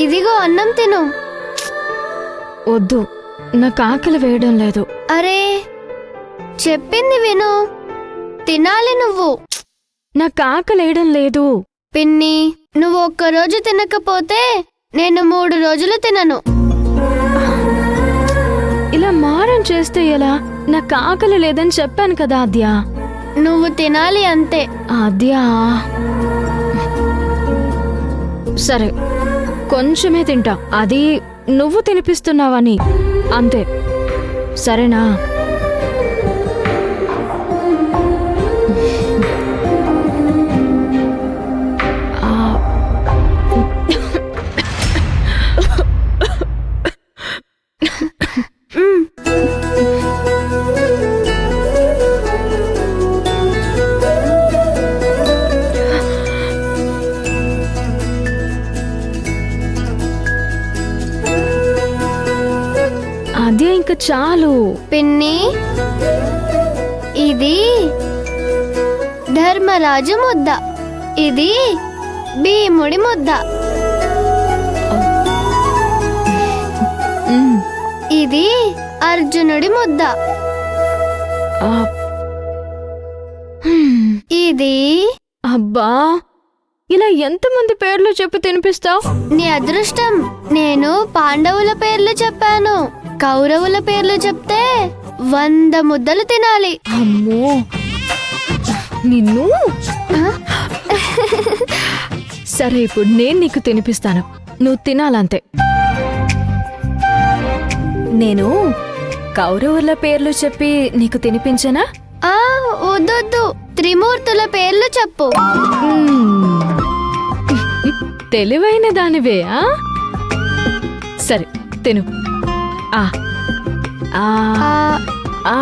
ఇదిగో అన్నం తిను. వద్దు, నాకు ఆకలి వేయడం లేదు. అరే చెప్పింది విను, తినాలి నువ్వు. నాకు ఆకలి వేయడం లేదు. పిన్ని, నువ్వు ఒక్కరోజు తినకపోతే నేను 3 రోజులు తినను. ఇలా మారం చేస్తే ఎలా? నాకు ఆకలి లేదని చెప్పాను కదా ఆద్యా. నువ్వు తినాలి అంతే. ఆద్యా, సరే కొంచెమే తింటా, అది నువ్వు తినిపిస్తున్నావని అంతే, సరేనా? అదే ఇంక చాలు. పిన్ని, ఇది ధర్మరాజు ముద్ద, ఇది భీముడి ముద్ద, ఇది అర్జునుడి ముద్ద, ఇది అబ్బా, ఇలా ఎంతమంది పేర్లు చెప్పి తినిపిస్తావు? నీ అదృష్టం. నేను పాండవుల పేర్లు చెప్పాను, కౌరవుల పేర్లు చెప్తే 100 ముద్దలు తినాలి. అమ్మో, నిన్ను. సరే, ఇప్పుడు నేను నీకు తినిపిస్తాను, నువ్వు తినాలంతే. నేను కౌరవుల పేర్లు చెప్పి నీకు తినిపించనా? వద్దొద్దు, త్రిమూర్తుల పేర్లు చెప్పు. తెలివైన దానివే. సరే తిను. ఆ ఆ ఆ